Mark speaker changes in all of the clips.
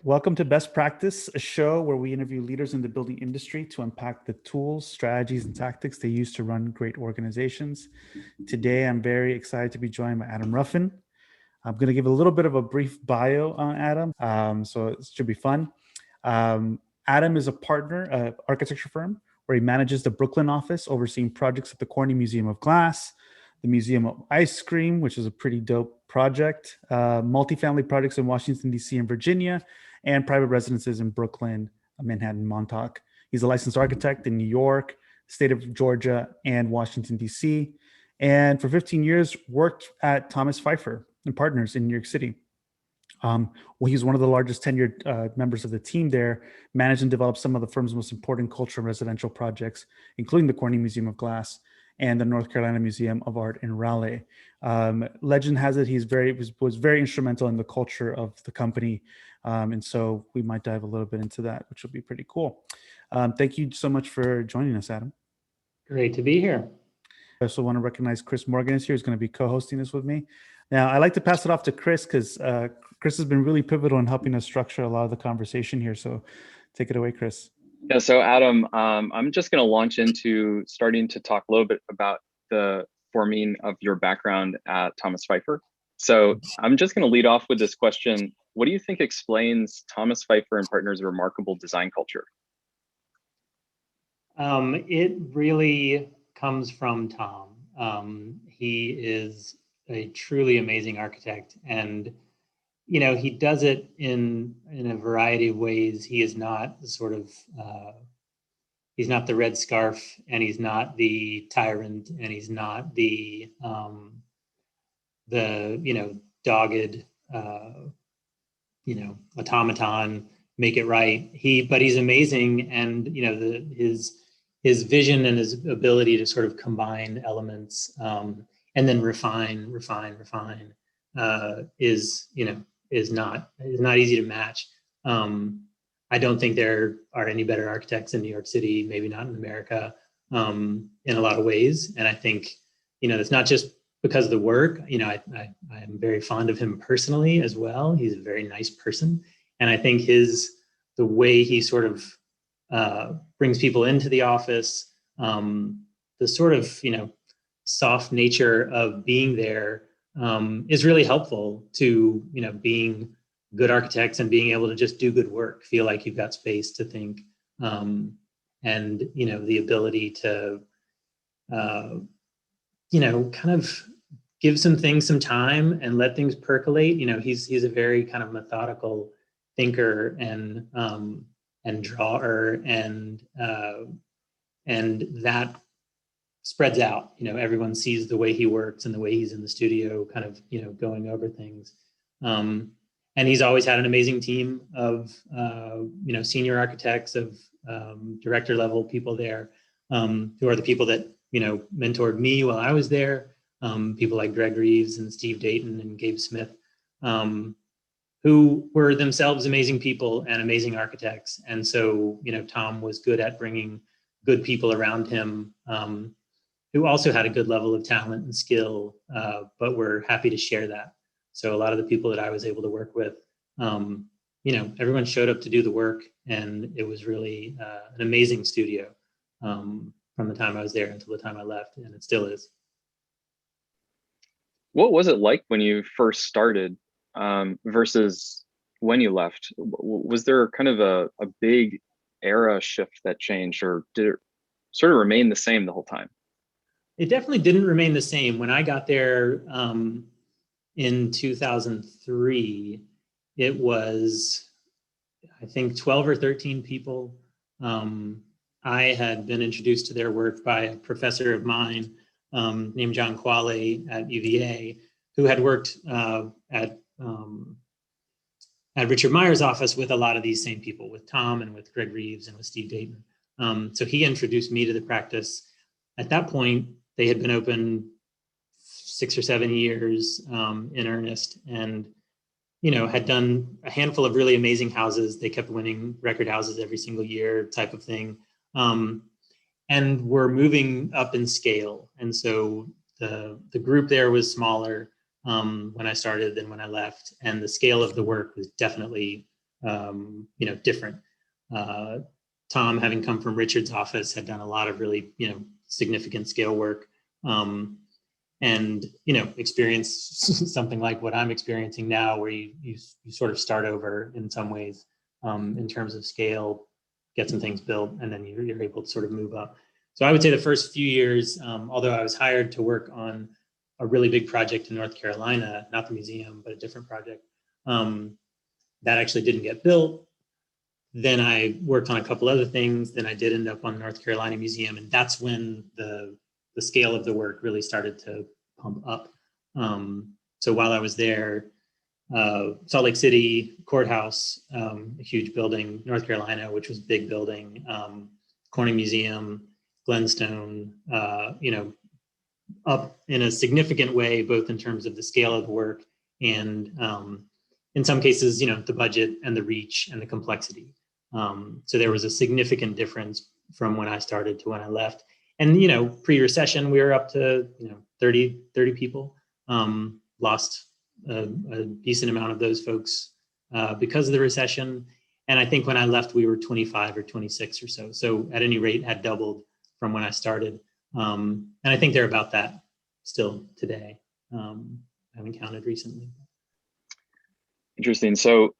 Speaker 1: Welcome to Best Practice, a show where we interview leaders in the building industry to unpack the tools, strategies, and tactics they use to run great organizations. Today, I'm very excited to be joined by Adam Ruffin. I'm going to give a little bit of a brief bio on Adam, so it should be fun. Adam is a partner at architecture firm where he manages the Brooklyn office, overseeing projects at the Corning Museum of Glass, the Museum of Ice Cream, which is a pretty dope project, multifamily projects in Washington, D.C. and Virginia, and private residences in Brooklyn, Manhattan, Montauk. He's a licensed architect in New York, state of Georgia, and Washington, D.C. And for 15 years, worked at Thomas Pfeiffer and Partners in New York City. He's one of the largest tenured members of the team there, managed and developed some of the firm's most important cultural and residential projects, including the Corning Museum of Glass and the North Carolina Museum of Art in Raleigh. Legend has it he was very instrumental in the culture of the company. And so we might dive a little bit into that, which will be pretty cool. Thank you so much for joining us, Adam.
Speaker 2: Great to be here.
Speaker 1: I also want to recognize Chris Morgan is here. He's going to be co-hosting this with me. Now, I like to pass it off to Chris because Chris has been really pivotal in helping us structure a lot of the conversation here. So take it away, Chris.
Speaker 3: Yeah, so Adam, I'm just going to launch into starting to talk a little bit about the forming of your background at Thomas Pfeiffer. So I'm just going to lead off with this question. What do you think explains Thomas Pfeiffer and Partners' remarkable design culture?
Speaker 2: It really comes from Tom. He is a truly amazing architect, and he does it in a variety of ways. He is not sort of he's not the red scarf, and he's not the tyrant, and he's not the dogged automaton, make it right. But he's amazing, and his vision and his ability to sort of combine elements and then refine is not easy to match. I don't think there are any better architects in New York City, maybe not in America, in a lot of ways. And I think, it's not just because of the work. I am very fond of him personally as well. He's a very nice person. And I think the way he sort of brings people into the office, the sort of, soft nature of being there is really helpful to, being good architects and being able to just do good work, feel like you've got space to think, and, the ability to, kind of give some things some time and let things percolate. He's a very kind of methodical thinker and drawer, and that spreads out. Everyone sees the way he works and the way he's in the studio, kind of, going over things. And he's always had an amazing team of, senior architects, of director level people there, who are the people that, mentored me while I was there. People like Greg Reeves and Steve Dayton and Gabe Smith, who were themselves amazing people and amazing architects. And so, Tom was good at bringing good people around him, who also had a good level of talent and skill, but were happy to share that. So a lot of the people that I was able to work with, everyone showed up to do the work, and it was really an amazing studio from the time I was there until the time I left, and it still is.
Speaker 3: What was it like when you first started versus when you left? Was there kind of a big era shift that changed, or did it sort of remain the same the whole time?
Speaker 2: It definitely didn't remain the same. When I got there in 2003, it was, I think, 12 or 13 people. I had been introduced to their work by a professor of mine named John Quale at UVA, who had worked at Richard Meyer's office with a lot of these same people, with Tom and with Greg Reeves and with Steve Dayton. So he introduced me to the practice. At that point, they had been open 6 or 7 years in earnest, and had done a handful of really amazing houses. They kept winning record houses every single year, type of thing, and were moving up in scale. And so the group there was smaller when I started than when I left, and the scale of the work was definitely different. Tom, having come from Richard's office, had done a lot of really, significant scale work, and, experience something like what I'm experiencing now, where you sort of start over in some ways, in terms of scale, get some things built, and then you're able to sort of move up. So I would say the first few years, although I was hired to work on a really big project in North Carolina, not the museum, but a different project, that actually didn't get built. Then I worked on a couple other things. Then I did end up on the North Carolina Museum. And that's when the scale of the work really started to pump up. So while I was there, Salt Lake City Courthouse, a huge building, North Carolina, which was a big building, Corning Museum, Glenstone, up in a significant way, both in terms of the scale of the work and in some cases, the budget and the reach and the complexity. So there was a significant difference from when I started to when I left. And, pre-recession, we were up to, 30 people, lost a decent amount of those folks because of the recession. And I think when I left, we were 25 or 26 or so. So at any rate, had doubled from when I started. And I think they're about that still today. I haven't counted recently.
Speaker 3: Interesting. So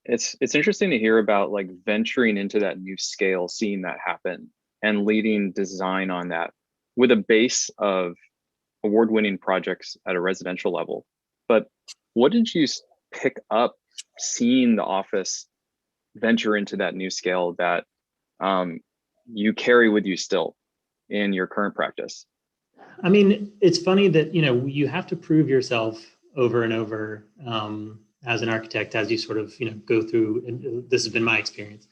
Speaker 3: it's interesting to hear about like venturing into that new scale, seeing that happen and leading design on that with a base of award-winning projects at a residential level. But what did you pick up seeing the office venture into that new scale that you carry with you still in your current practice?
Speaker 2: I mean, it's funny that, you have to prove yourself over and over as an architect, as you sort of, go through, and this has been my experience.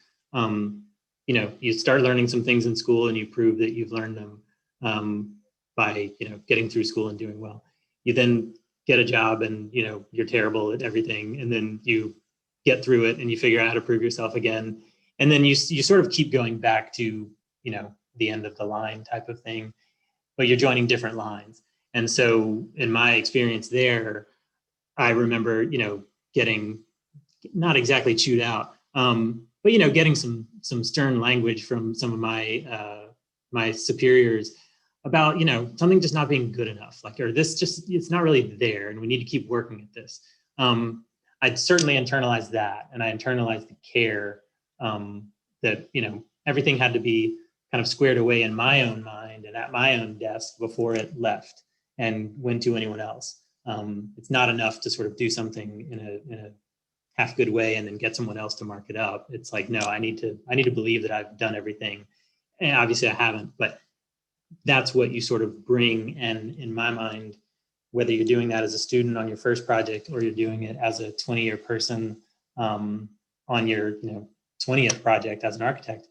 Speaker 2: You start learning some things in school and you prove that you've learned them by, getting through school and doing well. You then get a job and, you're terrible at everything. And then you get through it and you figure out how to prove yourself again. And then you sort of keep going back to, the end of the line type of thing, but you're joining different lines. And so in my experience there, I remember, getting not exactly chewed out, but, getting some stern language from some of my my superiors about, something just not being good enough, like, or this just, it's not really there and we need to keep working at this. I'd certainly internalized that, and I internalized the care that, everything had to be kind of squared away in my own mind and at my own desk before it left and went to anyone else. It's not enough to sort of do something in a half good way and then get someone else to mark it up. It's like, no, I need to believe that I've done everything. And obviously I haven't, but that's what you sort of bring. And in my mind, whether you're doing that as a student on your first project or you're doing it as a 20-year person on your 20th project as an architect,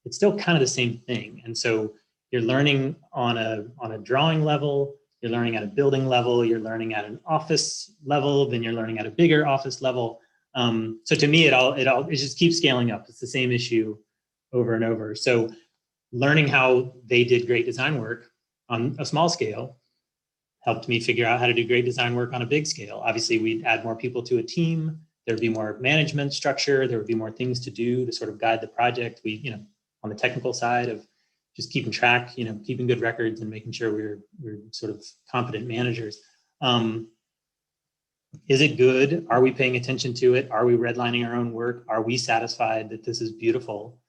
Speaker 2: it's still kind of the same thing. And so you're learning on a drawing level, you're learning at a building level, you're learning at an office level, then you're learning at a bigger office level. So to me, it just keeps scaling up. It's the same issue over and over. So learning how they did great design work on a small scale helped me figure out how to do great design work on a big scale. Obviously, we'd add more people to a team. There'd be more management structure. There would be more things to do to sort of guide the project. We, on the technical side of just keeping track, keeping good records and making sure we're sort of competent managers. Is it good? Are we paying attention to it? Are we redlining our own work? Are we satisfied that this is beautiful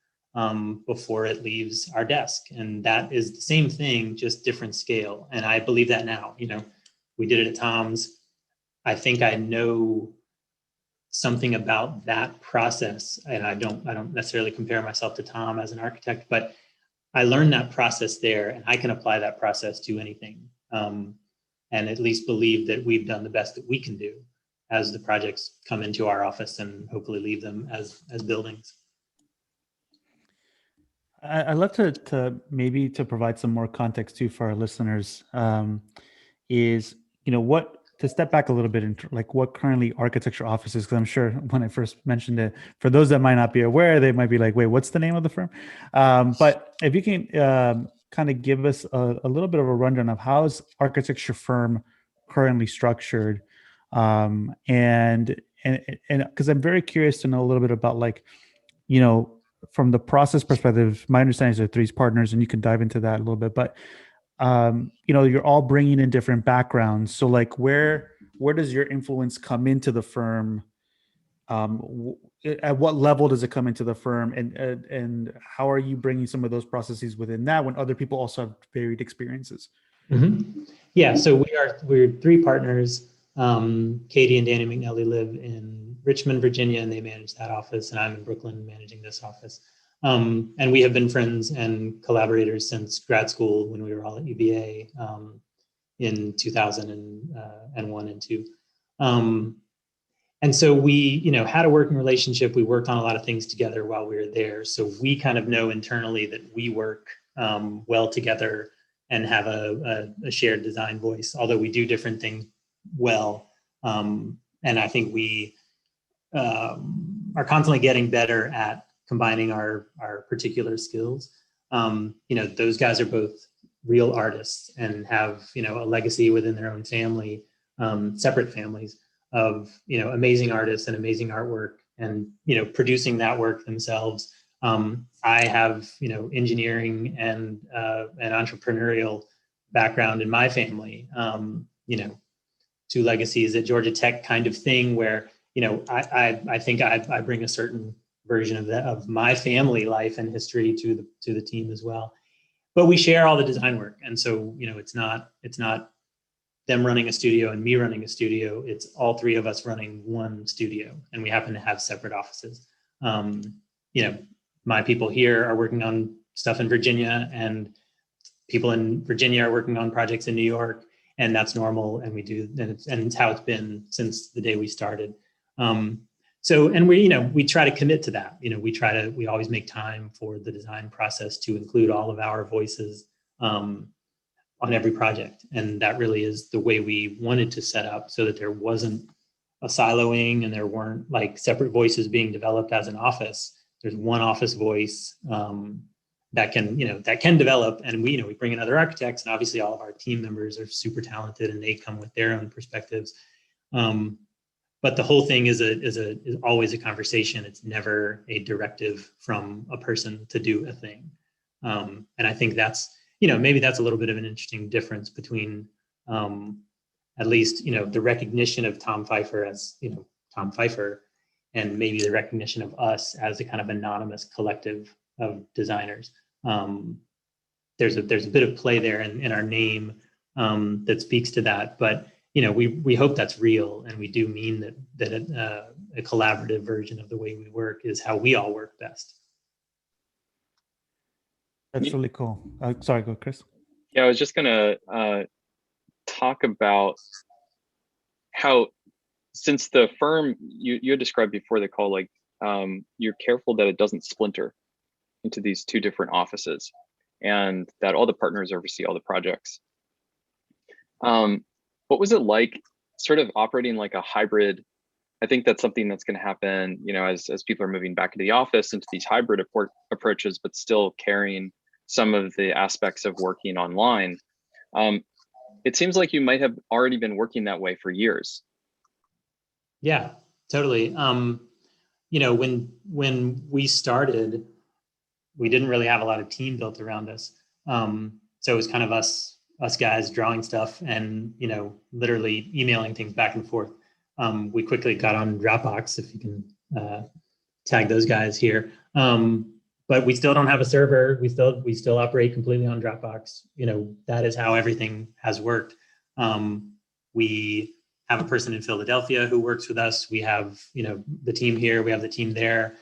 Speaker 2: before it leaves our desk? And that is the same thing, just different scale. And I believe that now. We did it at Tom's. I think I know something about that process, and I don't necessarily compare myself to Tom as an architect, but I learned that process there, and I can apply that process to anything, and at least believe that we've done the best that we can do as the projects come into our office and hopefully leave them as buildings.
Speaker 1: I'd love to maybe to provide some more context too for our listeners. Is what to step back a little bit into like what currently architecture offices, because I'm sure when I first mentioned it, for those that might not be aware, they might be like, wait, what's the name of the firm? But if you can kind of give us a little bit of a rundown of how is architecture firm currently structured, and and because I'm very curious to know a little bit about, like, from the process perspective, my understanding is there are three partners, and you can dive into that a little bit, but you're all bringing in different backgrounds. So like, where does your influence come into the firm? At what level does it come into the firm, and how are you bringing some of those processes within that when other people also have varied experiences?
Speaker 2: Mm-hmm. Yeah, so we're three partners. Katie and Danny McNally live in Richmond, Virginia, and they manage that office, and I'm in Brooklyn managing this office. And we have been friends and collaborators since grad school when we were all at UVA in 2001 and 2. And so we, had a working relationship. We worked on a lot of things together while we were there. So we kind of know internally that we work well together and have a shared design voice, although we do different things well. And I think we are constantly getting better at combining our particular skills. Those guys are both real artists and have, a legacy within their own family, separate families of, amazing artists and amazing artwork and, producing that work themselves. I have, engineering and an entrepreneurial background in my family, two legacies at Georgia Tech kind of thing where, I think I bring a certain version of that, of my family life and history to the team as well. But we share all the design work. And so, it's not them running a studio and me running a studio. It's all three of us running one studio, and we happen to have separate offices. My people here are working on stuff in Virginia, and people in Virginia are working on projects in New York, and that's normal. And we do, and it's how it's been since the day we started. And we try to commit to that. We always make time for the design process to include all of our voices on every project. And that really is the way we wanted to set up, so that there wasn't a siloing and there weren't like separate voices being developed as an office. There's one office voice that can develop, and we bring in other architects, and obviously all of our team members are super talented and they come with their own perspectives. But the whole thing is always a conversation. It's never a directive from a person to do a thing. And I think that's, maybe that's a little bit of an interesting difference between at least, the recognition of Tom Pfeiffer as, Tom Pfeiffer, and maybe the recognition of us as a kind of anonymous collective of designers. There's a bit of play there in our name that speaks to that, but we hope that's real, and we do mean that a collaborative version of the way we work is how we all work best.
Speaker 1: That's really cool. Sorry, go Chris.
Speaker 3: Yeah, I was just gonna talk about how, since the firm you had described before the call, like you're careful that it doesn't splinter into these two different offices, and that all the partners oversee all the projects. What was it like sort of operating like a hybrid? I think that's something that's going to happen, as people are moving back into the office, into these hybrid approaches, but still carrying some of the aspects of working online. It seems like you might have already been working that way for years.
Speaker 2: Yeah, totally. When we started, we didn't really have a lot of team built around us. So it was kind of us guys drawing stuff and, literally emailing things back and forth. We quickly got on Dropbox, if you can tag those guys here. But we still don't have a server. We still operate completely on Dropbox. That is how everything has worked. We have a person in Philadelphia who works with us. We have, the team here, we have the team there.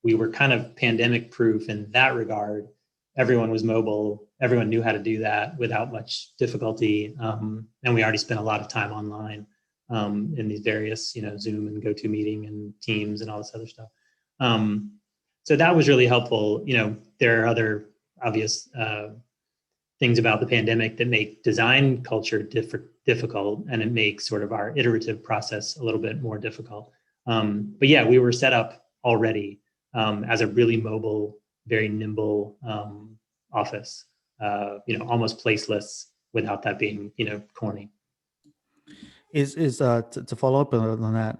Speaker 2: We were kind of pandemic proof in that regard. Everyone was mobile. Everyone knew how to do that without much difficulty. And we already spent a lot of time online in these various, Zoom and GoToMeeting and Teams and all this other stuff. So that was really helpful. There are other obvious things about the pandemic that make design culture difficult, and it makes sort of our iterative process a little bit more difficult. But yeah, we were set up already as a really mobile, very nimble office, almost placeless without that being, corny.
Speaker 1: Is to follow up on that,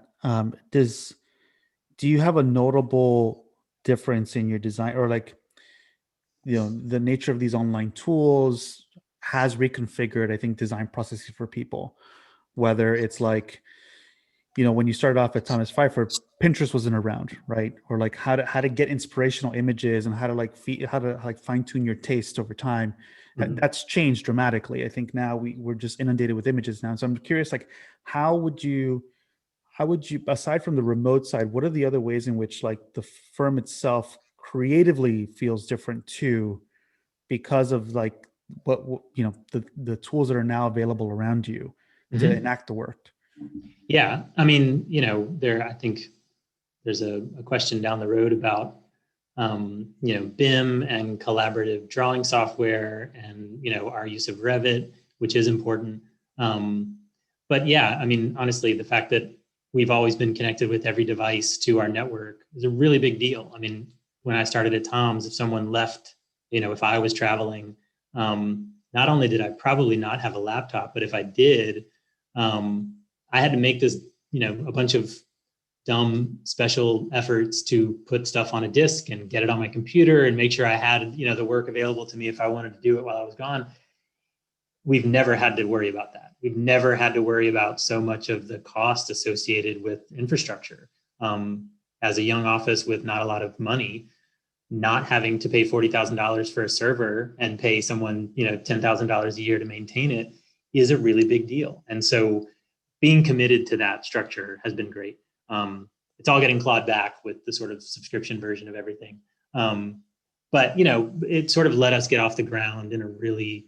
Speaker 1: Do you have a notable difference in your design, or like, the nature of these online tools has reconfigured, I think, design processes for people, whether it's like, when you started off at Thomas Pfeiffer, Pinterest wasn't around, right? Or like how to get inspirational images and how to fine tune your taste over time.
Speaker 2: Mhm.
Speaker 1: That's changed dramatically. I think now we're just inundated with images now. So I'm curious, like, how would you, aside from the remote side, what are the other ways in which like the firm itself creatively feels different too, because of like the tools that are now available around you to
Speaker 2: Mhm.
Speaker 1: enact the work?
Speaker 2: Yeah, I mean, I think there's a question down the road about, BIM and collaborative drawing software, and our use of Revit, which is important. But yeah, I mean, honestly, the fact that we've always been connected with every device to our network is a really big deal. I mean, when I started at Tom's, if someone left, if I was traveling, not only did I probably not have a laptop, but if I did, I had to make this, a bunch of dumb special efforts to put stuff on a disk and get it on my computer and make sure I had, the work available to me if I wanted to do it while I was gone. We've never had to worry about that. We've never had to worry about so much of the cost associated with infrastructure. As a young office with not a lot of money, not having to pay $40,000 for a server and pay someone, $10,000 a year to maintain it is a really big deal. And so being committed to that structure has been great. It's all getting clawed back with the sort of subscription version of everything. But, it sort of let us get off the ground in a really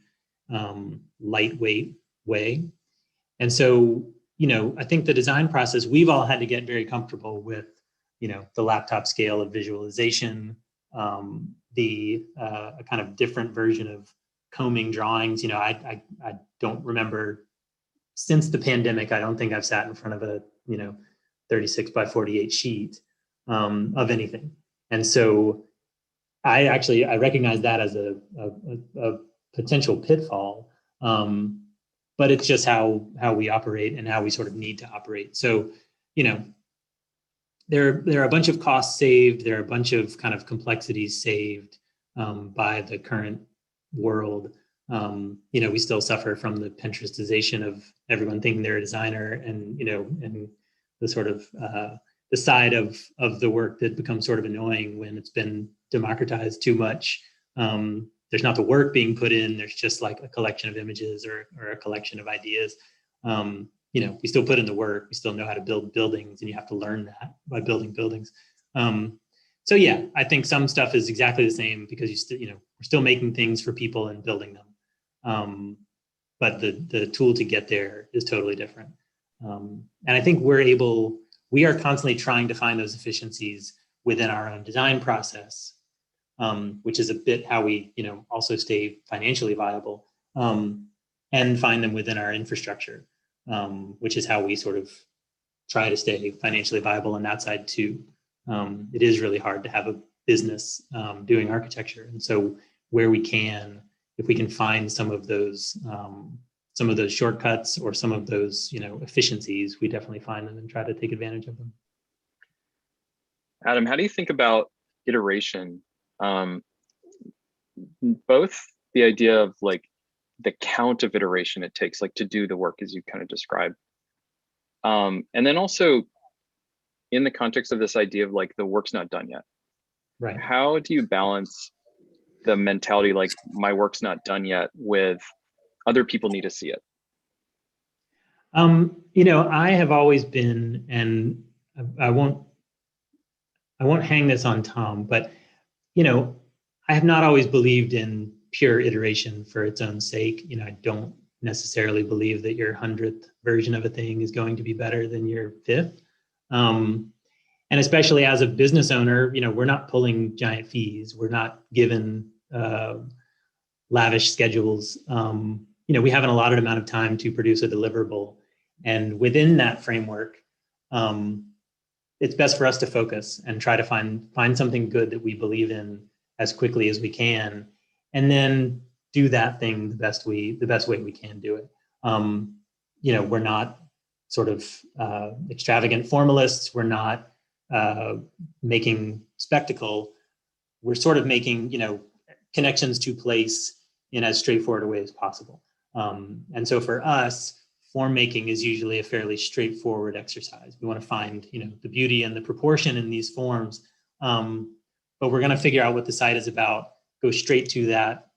Speaker 2: lightweight way. And so, I think the design process, we've all had to get very comfortable with, the laptop scale of visualization, the kind of different version of combing drawings. I don't remember, since the pandemic, I don't think I've sat in front of a 36 by 48 sheet of anything. And so I recognize that as a potential pitfall, but it's just how we operate and how we sort of need to operate. So, there are a bunch of costs saved. There are a bunch of kind of complexities saved by the current world. We still suffer from the Pinterestization of everyone thinking they're a designer, and and the sort of the side of the work that becomes sort of annoying when it's been democratized too much. There's not the work being put in. There's just like a collection of images or a collection of ideas. We still put in the work. We still know how to build buildings, and you have to learn that by building buildings. So yeah, I think some stuff is exactly the same because we're still making things for people and building them. But the tool to get there is totally different. And I think we are constantly trying to find those efficiencies within our own design process, which is a bit how we, also stay financially viable, and find them within our infrastructure, which is how we sort of try to stay financially viable on that side too. It is really hard to have a business doing architecture. And so where we can, if we can find some of those shortcuts or some of those, efficiencies, we definitely find them and try to take advantage of them.
Speaker 3: Adam, how do you think about iteration? Both the idea of like the count of iteration it takes, like to do the work as you kind of described. And then also in the context of this idea of like the work's not done yet.
Speaker 2: Right.
Speaker 3: How do you balance the mentality like my work's not done yet with other people need to see it?
Speaker 2: I have always been, and I won't hang this on Tom, but I have not always believed in pure iteration for its own sake. I don't necessarily believe that your 100th version of a thing is going to be better than your 5th. And especially as a business owner, we're not pulling giant fees. We're not given lavish schedules. We have an allotted amount of time to produce a deliverable. And within that framework, it's best for us to focus and try to find something good that we believe in as quickly as we can, and then do that thing the best way we can do it. We're not sort of extravagant formalists. We're not making spectacle. We're sort of making, connections to place in as straightforward a way as possible. And so for us, form making is usually a fairly straightforward exercise. We want to find, the beauty and the proportion in these forms, but we're going to figure out what the site is about, go straight to that,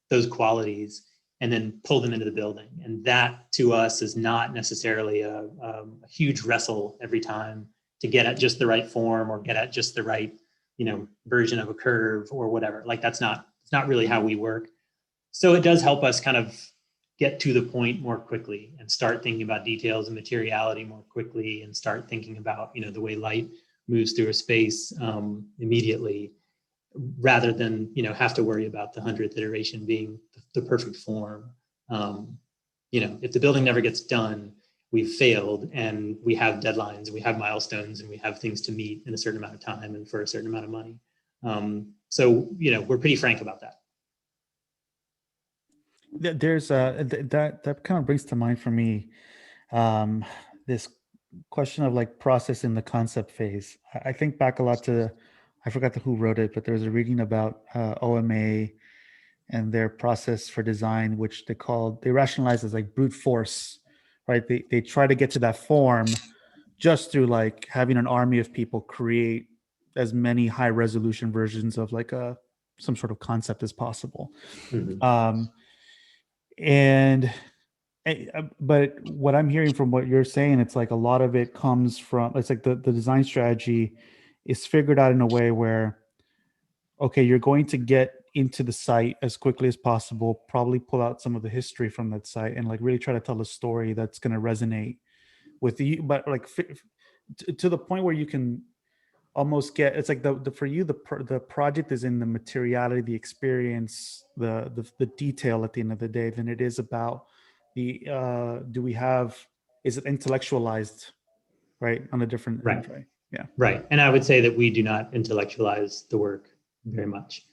Speaker 2: those qualities, and then pull them into the building. And that to us is not necessarily a huge wrestle every time to get at just the right form or get at just the right, version of a curve or whatever. Like it's not really how we work. So it does help us kind of get to the point more quickly and start thinking about details and materiality more quickly, and start thinking about, the way light moves through a space immediately, rather than, have to worry about the 100th iteration being the perfect form. If the building never gets done, we've failed, and we have deadlines and we have milestones and we have things to meet in a certain amount of time and for a certain amount of money. So, we're pretty frank about that.
Speaker 1: There's that kind of brings to mind for me this question of like process in the concept phase. I think back a lot to, I forgot who wrote it, but there was a reading about OMA and their process for design, which they rationalize as like brute force, right? They try to get to that form just through like having an army of people create as many high resolution versions of like some sort of concept as possible. Mm-hmm. But what I'm hearing from what you're saying, it's like a lot of it comes from, it's like the design strategy is figured out in a way where, okay, you're going to get into the site as quickly as possible, probably pull out some of the history from that site and like really try to tell a story that's going to resonate with you, but like to the point where you can almost get, it's like for you, the project is in the materiality, the experience, the detail at the end of the day, than it is about is it intellectualized, right? On a different
Speaker 2: right.
Speaker 1: Right. Yeah.
Speaker 2: Right. And I would say that we do not intellectualize the work very much.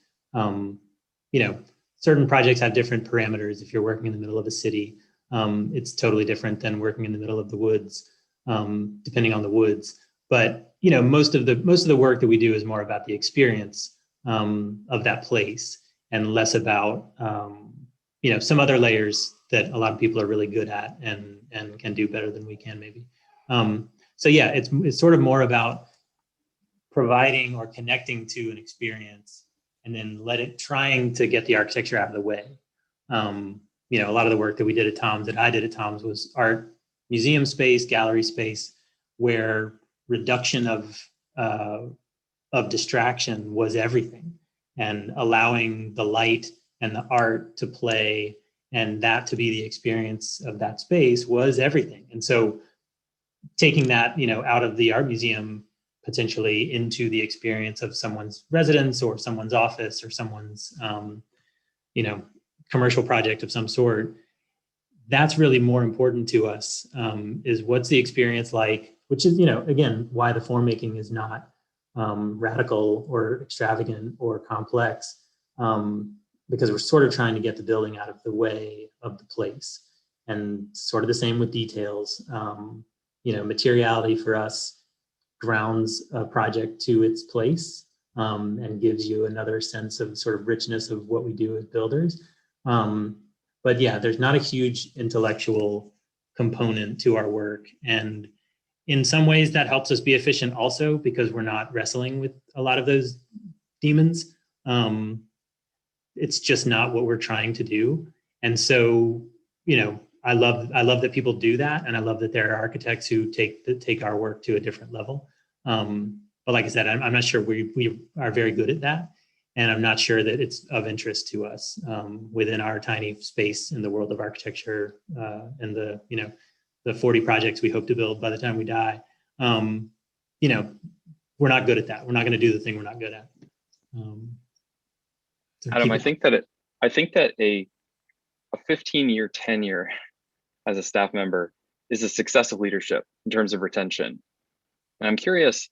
Speaker 2: Certain projects have different parameters. If you're working in the middle of a city, it's totally different than working in the middle of the woods, depending on the woods. But most of the work that we do is more about the experience of that place, and less about some other layers that a lot of people are really good at and can do better than we can maybe. So yeah, it's sort of more about providing or connecting to an experience, and then trying to get the architecture out of the way. A lot of the work that we did at Tom's, that I did at Tom's, was art museum space, gallery space, where reduction of distraction was everything, and allowing the light and the art to play, and that to be the experience of that space was everything. And so taking that, out of the art museum potentially into the experience of someone's residence or someone's office or someone's, commercial project of some sort, that's really more important to us, is what's the experience like, which is, again, why the form making is not radical or extravagant or complex, because we're sort of trying to get the building out of the way of the place. And sort of the same with details. Materiality for us grounds a project to its place, and gives you another sense of sort of richness of what we do as builders. But yeah, there's not a huge intellectual component to our work. And in some ways that helps us be efficient also, because we're not wrestling with a lot of those demons. It's just not what we're trying to do. And so, I love that people do that. And I love that there are architects who take our work to a different level. But like I said, I'm not sure we are very good at that. And I'm not sure that it's of interest to us within our tiny space in the world of architecture, and the 40 projects we hope to build by the time we die. We're not good at that. We're not going to do the thing we're not good at.
Speaker 3: Adam, I think that a 15-year tenure as a staff member is a success of leadership in terms of retention. And I'm curious,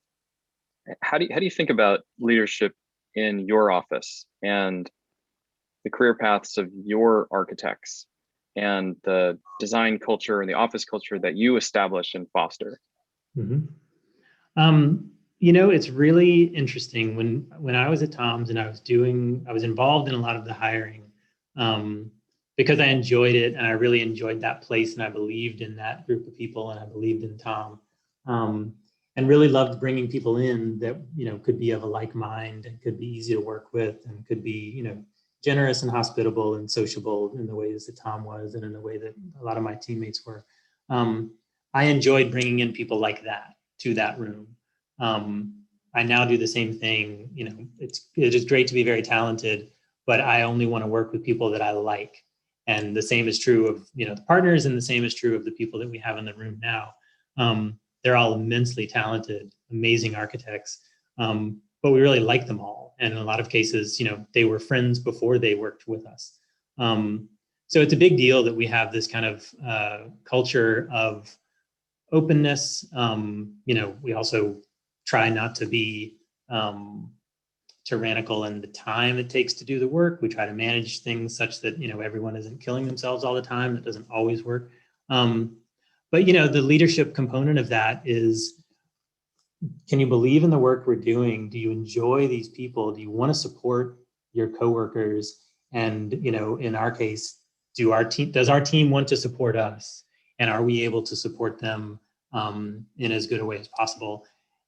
Speaker 3: how do you think about leadership in your office and the career paths of your architects? and the design culture and the office culture that you establish and foster?
Speaker 2: Mm-hmm. It's really interesting. When I was at Tom's and I was involved in a lot of the hiring, because I enjoyed it and I really enjoyed that place and I believed in that group of people and I believed in Tom, and really loved bringing people in that, could be of a like mind and could be easy to work with and could be, generous and hospitable and sociable in the ways that Tom was and in the way that a lot of my teammates were. I enjoyed bringing in people like that to that room. I now do the same thing. It is great to be very talented, but I only want to work with people that I like. And the same is true of, the partners, and the same is true of the people that we have in the room now. They're all immensely talented, amazing architects, but we really like them all. And in a lot of cases, they were friends before they worked with us. So it's a big deal that we have this kind of culture of openness. We also try not to be tyrannical in the time it takes to do the work. We try to manage things such that, everyone isn't killing themselves all the time. That doesn't always work. But the leadership component of that is, can you believe in the work we're doing? Do you enjoy these people? Do you want to support your coworkers? And, in our case, does our team want to support us? And are we able to support them in as good a way as possible?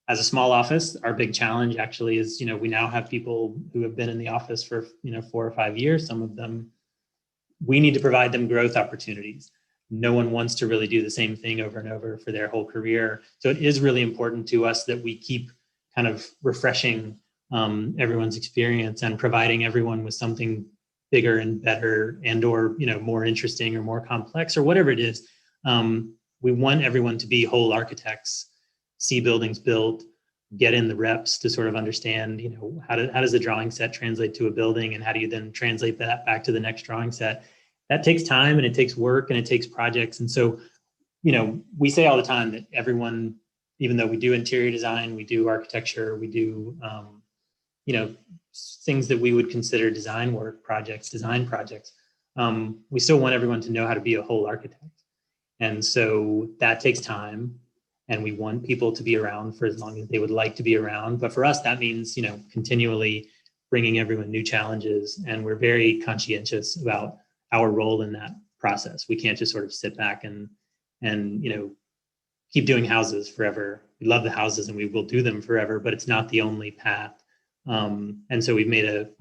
Speaker 2: As a small office, our big challenge actually is, we now have people who have been in the office for, 4 or 5 years. Some of them, we need to provide them growth opportunities. No one wants to really do the same thing over and over for their whole career. So it is really important to us that we keep kind of refreshing everyone's experience and providing everyone with something bigger and better and or more interesting or more complex or whatever it is. We want everyone to be whole architects, see buildings built, get in the reps to sort of understand, how does the drawing set translate to a building, and how do you then translate that back to the next drawing set? That takes time and it takes work and it takes projects. And so, we say all the time that everyone, even though we do interior design, we do architecture, we do, things that we would consider design projects, we still want everyone to know how to be a whole architect. And so that takes time, and we want people to be around for as long as they would like to be around. But for us, that means, continually bringing everyone new challenges. And we're very conscientious about our role in that process. We can't just sort of sit back and keep doing houses forever. We love the houses and we will do them forever, but it's not the only path. And so we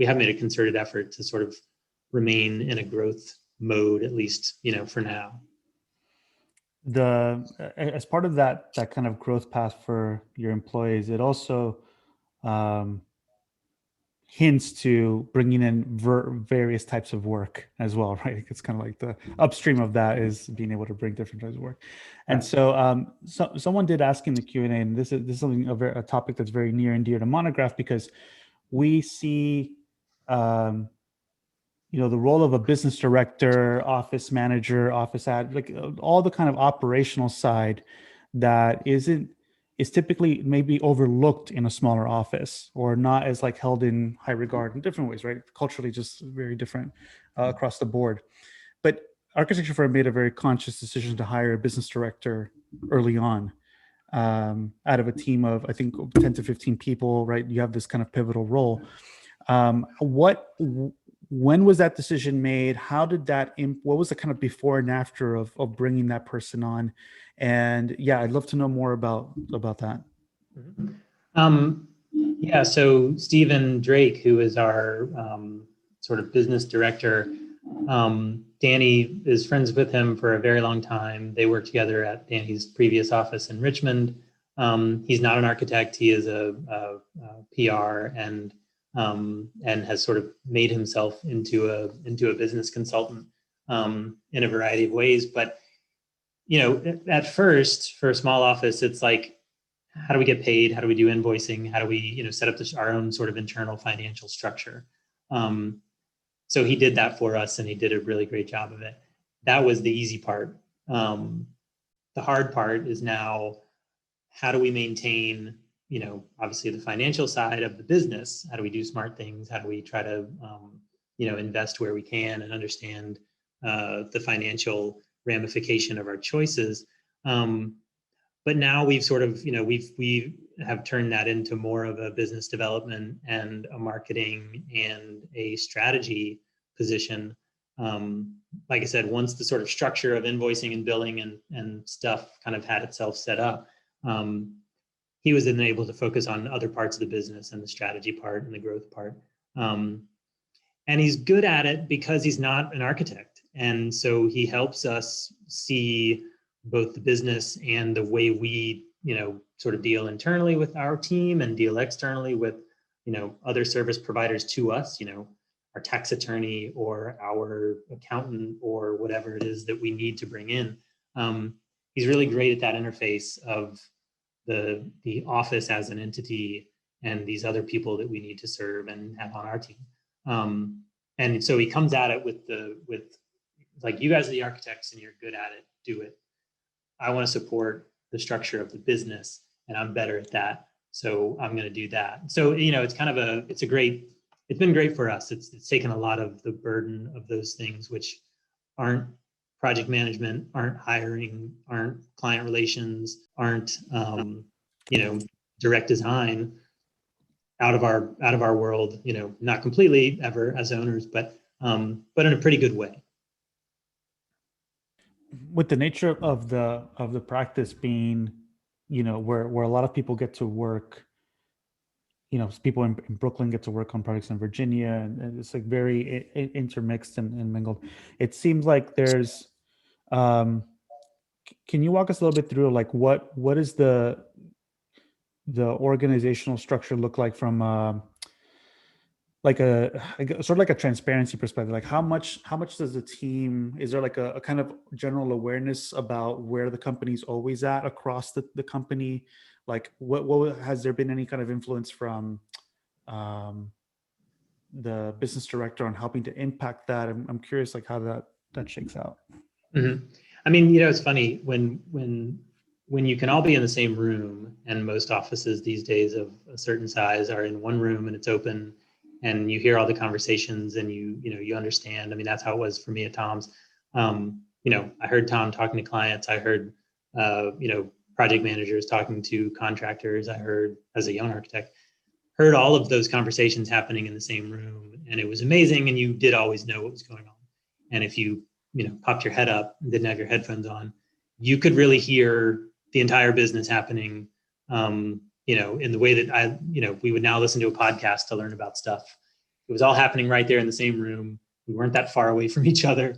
Speaker 2: have made a concerted effort to sort of remain in a growth mode, at least, for now.
Speaker 1: As part of that kind of growth path for your employees, it also hints to bringing in various types of work as well, right? It's kind of like the upstream of that is being able to bring different types of work. And so, someone did ask in the Q&A, and this is something a topic that's very near and dear to Monograph, because we see the role of a business director, office manager, office like all the kind of operational side that is typically maybe overlooked in a smaller office, or not as like held in high regard in different ways, right? Culturally, just very different across the board. But Architecture Firm made a very conscious decision to hire a business director early on, out of a team of, I think, 10 to 15 people, right? You have this kind of pivotal role. When was that decision made? How did that, what was the kind of before and after of bringing that person on? And yeah, I'd love to know more about that.
Speaker 2: So Stephen Drake, who is our sort of business director, Danny is friends with him for a very long time. They worked together at Danny's previous office in Richmond. He's not an architect. He is a PR and has sort of made himself into a business consultant in a variety of ways. But at first, for a small office, it's like, how do we get paid? How do we do invoicing? How do we set up our own sort of internal financial structure? So he did that for us, and he did a really great job of it. That was the easy part. The hard part is now, how do we maintain obviously the financial side of the business? How do we do smart things? How do we try to, invest where we can and understand, the financial ramification of our choices. But now we've sort of, we have turned that into more of a business development and a marketing and a strategy position. Like I said, once the sort of structure of invoicing and billing and stuff kind of had itself set up, he was then able to focus on other parts of the business and the strategy part and the growth part. And he's good at it because he's not an architect. And so he helps us see both the business and the way we, sort of deal internally with our team and deal externally with, other service providers to us, our tax attorney or our accountant or whatever it is that we need to bring in. He's really great at that interface of the office as an entity and these other people that we need to serve and have on our team. And so he comes at it with like, you guys are the architects and you're good at it, do it. I want to support the structure of the business and I'm better at that. So I'm going to do that. So, it's kind of it's been great for us. It's taken a lot of the burden of those things, which aren't project management, aren't hiring, aren't client relations, aren't, direct design out of our world, not completely ever as owners, but in a pretty good way.
Speaker 1: With the nature of the practice being, where a lot of people get to work, people in Brooklyn get to work on projects in Virginia, and it's like very intermixed and mingled. It seems like there's, can you walk us a little bit through like what is the organizational structure look like from like sort of like a transparency perspective? Like how much does the team, is there like a kind of general awareness about where the company's always at across the company? Like what has there been any kind of influence from the business director on helping to impact that? I'm curious like how that shakes out.
Speaker 2: Mm-hmm. I mean, it's funny when you can all be in the same room, and most offices these days of a certain size are in one room and it's open, and you hear all the conversations and you understand. I mean, that's how it was for me at Tom's. I heard Tom talking to clients. I heard, project managers talking to contractors. I heard, as a young architect, heard all of those conversations happening in the same room, and it was amazing. And you did always know what was going on. And if you, popped your head up and didn't have your headphones on, you could really hear the entire business happening, in the way that we would now listen to a podcast to learn about stuff. It was all happening right there in the same room. We weren't that far away from each other.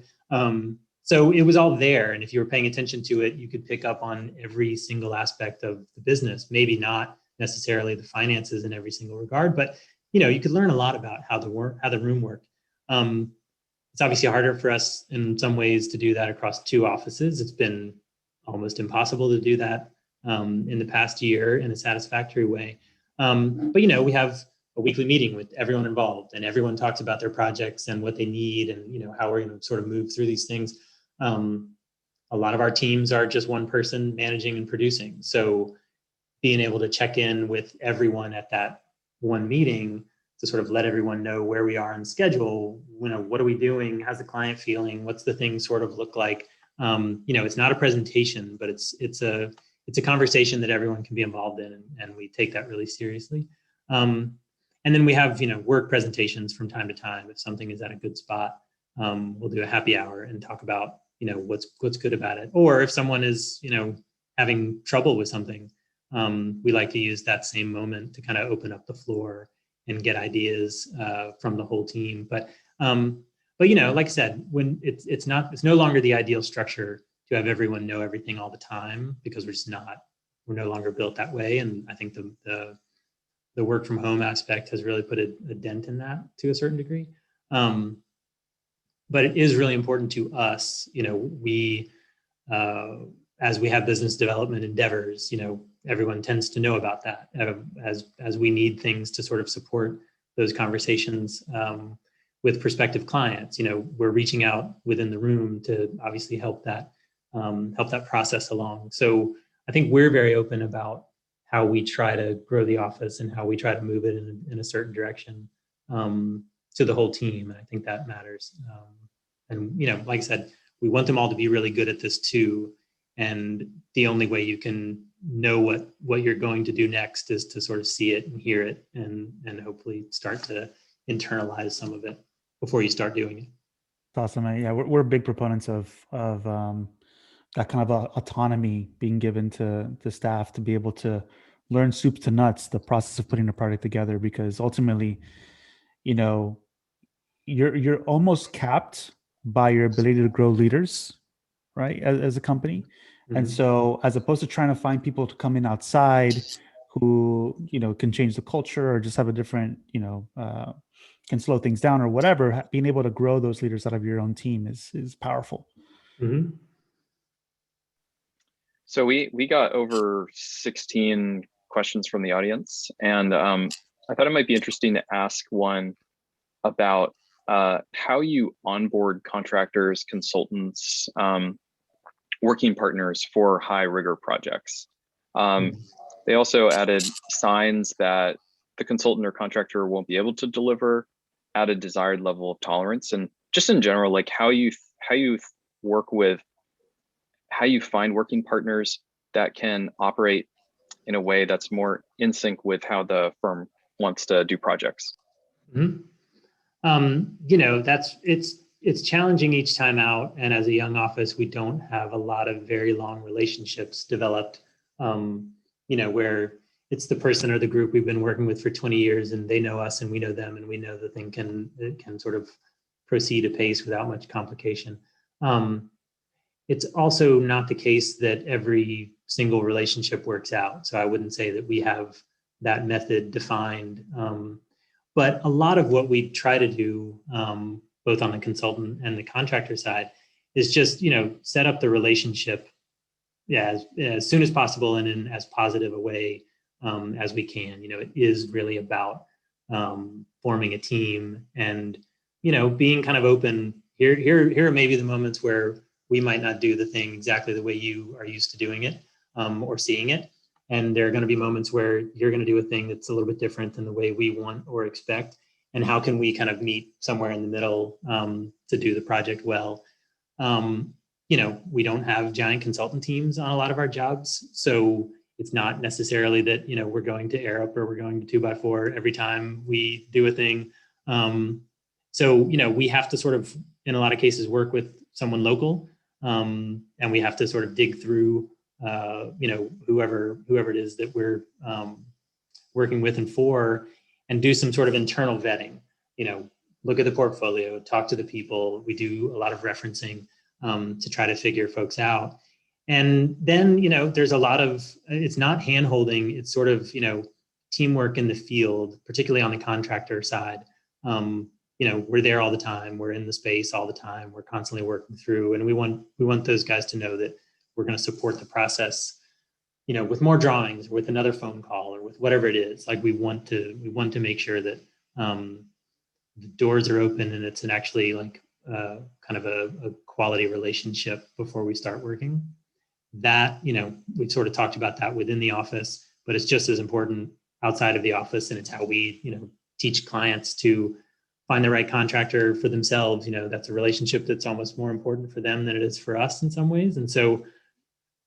Speaker 2: So it was all there. And if you were paying attention to it, you could pick up on every single aspect of the business, maybe not necessarily the finances in every single regard, but, you could learn a lot about how the room worked. It's obviously harder for us in some ways to do that across two offices. It's been almost impossible to do that in the past year in a satisfactory way. But, we have a weekly meeting with everyone involved, and everyone talks about their projects and what they need and, how we're going to sort of move through these things. A lot of our teams are just one person managing and producing. So being able to check in with everyone at that one meeting to sort of let everyone know where we are on schedule, what are we doing? How's the client feeling? What's the thing sort of look like? It's not a presentation, but it's a conversation that everyone can be involved in, and we take that really seriously. And then we have, work presentations from time to time. If something is at a good spot, we'll do a happy hour and talk about, what's good about it. Or if someone is, having trouble with something, we like to use that same moment to kind of open up the floor and get ideas from the whole team. But like I said, when it's no longer the ideal structure to have everyone know everything all the time, because we're no longer built that way. And I think the work from home aspect has really put a dent in that to a certain degree. But it is really important to us, we, as we have business development endeavors, everyone tends to know about that as we need things to sort of support those conversations with prospective clients. We're reaching out within the room to obviously help that process along. So I think we're very open about how we try to grow the office and how we try to move it in a certain direction to the whole team. And I think that matters. And, like I said, we want them all to be really good at this too. And the only way you can know what you're going to do next is to sort of see it and hear it and hopefully start to internalize some of it before you start doing it.
Speaker 1: That's awesome. Yeah, we're big proponents of that kind of autonomy being given to the staff to be able to learn soup to nuts, the process of putting a product together, because ultimately, you're almost capped by your ability to grow leaders, right, as a company. Mm-hmm. And so as opposed to trying to find people to come in outside who can change the culture or just have a different can slow things down or whatever, being able to grow those leaders out of your own team is powerful.
Speaker 2: Mm-hmm.
Speaker 3: So we got over 16 questions from the audience, and I thought it might be interesting to ask one about how you onboard contractors, consultants, working partners for high rigor projects. They also added signs that the consultant or contractor won't be able to deliver at a desired level of tolerance, and just in general, like how you work with, how you find working partners that can operate in a way that's more in sync with how the firm wants to do projects.
Speaker 2: Mm-hmm. It's challenging each time out. And as a young office, we don't have a lot of very long relationships developed, where it's the person or the group we've been working with for 20 years and they know us and we know them and we know the thing can sort of proceed apace without much complication. It's also not the case that every single relationship works out. So I wouldn't say that we have that method defined. But a lot of what we try to do, both on the consultant and the contractor side, is just, set up the relationship as soon as possible and in as positive a way as we can. It is really about forming a team and, being kind of open. Here are maybe the moments where we might not do the thing exactly the way you are used to doing it or seeing it. And there are going to be moments where you're going to do a thing that's a little bit different than the way we want or expect. And how can we kind of meet somewhere in the middle to do the project well? We don't have giant consultant teams on a lot of our jobs. So it's not necessarily that, we're going to Arup or we're going to 2x4 every time we do a thing. We have to sort of, in a lot of cases, work with someone local. And we have to sort of dig through whoever it is that we're working with and for, and do some sort of internal vetting, look at the portfolio, talk to the people. We do a lot of referencing to try to figure folks out. And then, there's a lot of, it's not hand-holding, it's sort of, teamwork in the field, particularly on the contractor side. We're there all the time. We're in the space all the time. We're constantly working through, and we want those guys to know that we're going to support the process, with more drawings, with another phone call, or with whatever it is. Like we want to make sure that the doors are open and it's an actually like kind of a quality relationship before we start working. That, we sort of talked about that within the office, but it's just as important outside of the office, and it's how we, teach clients to find the right contractor for themselves. That's a relationship that's almost more important for them than it is for us in some ways. And so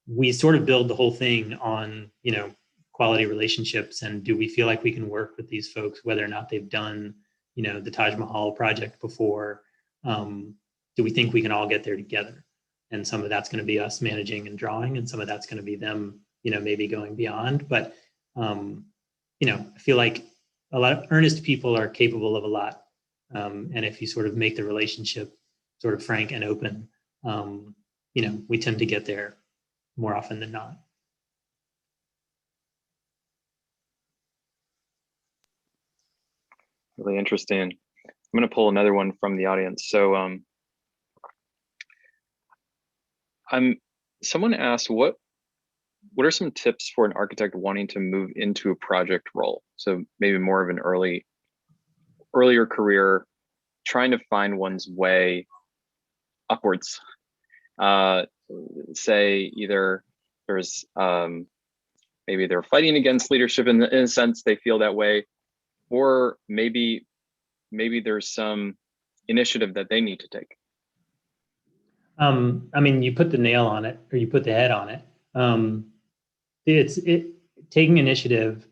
Speaker 2: we sort of build the whole thing on, quality relationships. And do we feel like we can work with these folks, whether or not they've done, the Taj Mahal project before? Do we think we can all get there together? And some of that's going to be us managing and drawing, and some of that's going to be them, maybe going beyond. But, I feel like a lot of earnest people are capable of a lot. And if you sort of make the relationship sort of frank and open, we tend to get there more often than not.
Speaker 3: Really interesting. I'm going to pull another one from the audience. So someone asked, what are some tips for an architect wanting to move into a project role? So maybe more of an earlier career, trying to find one's way upwards. Say either there's maybe they're fighting against leadership in a sense, they feel that way, or maybe there's some initiative that they need to take.
Speaker 2: I mean, you put the nail on it, or you put the head on it. It's taking initiative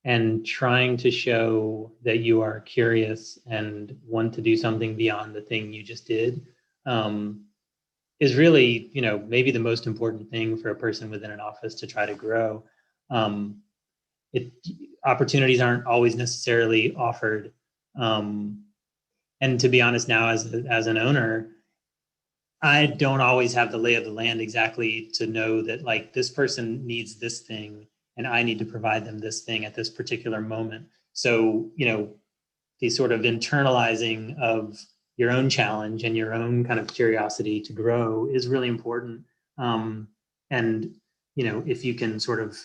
Speaker 2: and trying to show that you are curious and want to do something beyond the thing you just did, is really, maybe the most important thing for a person within an office to try to grow. Opportunities aren't always necessarily offered. And to be honest, now as an owner, I don't always have the lay of the land exactly to know that, like, this person needs this thing and I need to provide them this thing at this particular moment. So, the sort of internalizing of your own challenge and your own kind of curiosity to grow is really important. And, if you can sort of,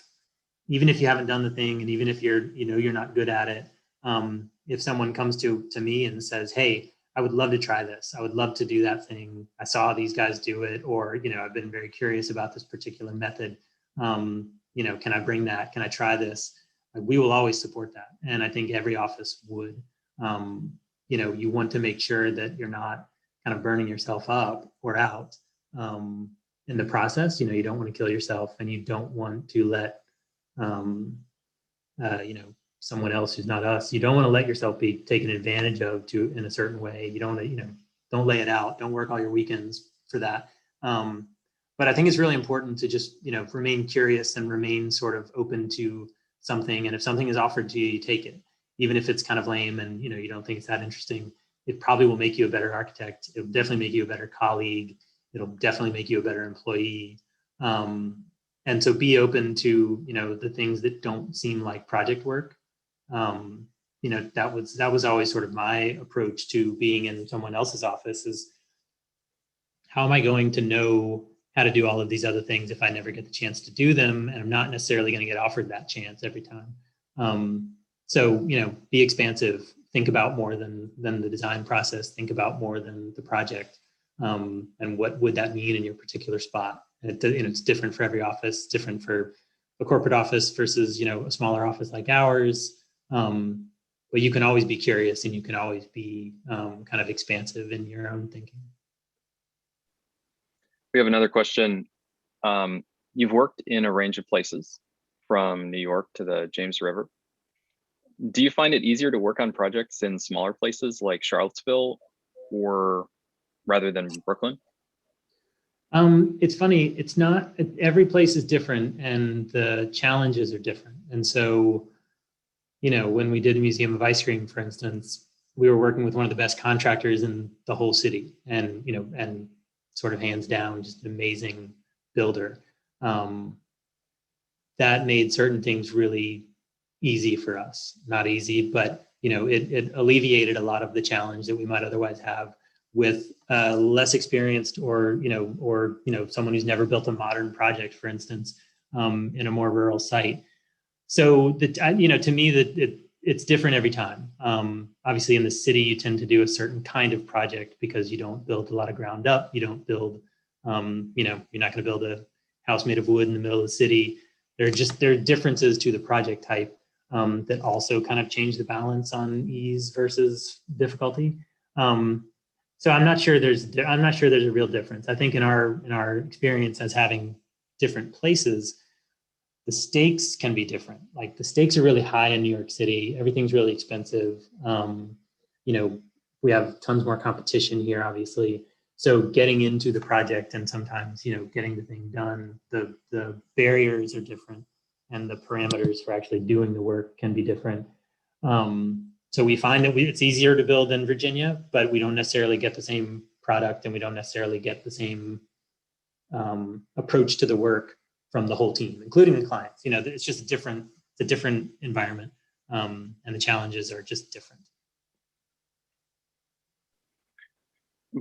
Speaker 2: even if you haven't done the thing and even if you're not good at it, if someone comes to me and says, hey, I would love to try this. I would love to do that thing. I saw these guys do it, or, I've been very curious about this particular method. Can I bring that? Can I try this? We will always support that. And I think every office would. You want to make sure that you're not kind of burning yourself up or out in the process. You don't want to kill yourself, and you don't want to let, someone else who's not us. You don't want to let yourself be taken advantage of in a certain way. You don't want to, don't lay it out. Don't work all your weekends for that. But I think it's really important to just, remain curious and remain sort of open to something. And if something is offered to you, you take it, even if it's kind of lame and, you don't think it's that interesting. It probably will make you a better architect. It'll definitely make you a better colleague. It'll definitely make you a better employee. And so be open to, the things that don't seem like project work. That was always sort of my approach to being in someone else's office, is how am I going to know how to do all of these other things if I never get the chance to do them? And I'm not necessarily going to get offered that chance every time. So, be expansive, think about more than the design process, think about more than the project. And what would that mean in your particular spot? It's different for every office, different for a corporate office versus, a smaller office like ours. But you can always be curious, and you can always be kind of expansive in your own thinking.
Speaker 3: We have another question. You've worked in a range of places, from New York to the James River. Do you find it easier to work on projects in smaller places like Charlottesville, or rather than Brooklyn?
Speaker 2: It's funny. It's not, every place is different and the challenges are different. And so, when we did the Museum of Ice Cream, for instance, we were working with one of the best contractors in the whole city, and, and sort of hands down, just an amazing builder. That made certain things really easy for us. Not easy, but, it alleviated a lot of the challenge that we might otherwise have with less experienced or someone who's never built a modern project, for instance, in a more rural site. So to me, that it's different every time. Obviously, in the city, you tend to do a certain kind of project because you don't build a lot of ground up. You don't build, you're not going to build a house made of wood in the middle of the city. There are differences to the project type that also kind of change the balance on ease versus difficulty. So I'm not sure there's a real difference. I think in our experience as having different places, the stakes can be different. Like, the stakes are really high in New York City. Everything's really expensive. We have tons more competition here, obviously. So getting into the project and sometimes, getting the thing done, the barriers are different, and the parameters for actually doing the work can be different. So we find that it's easier to build in Virginia, but we don't necessarily get the same product, and we don't necessarily get the same approach to the work from the whole team, including the clients. It's just it's a different environment, and the challenges are just different.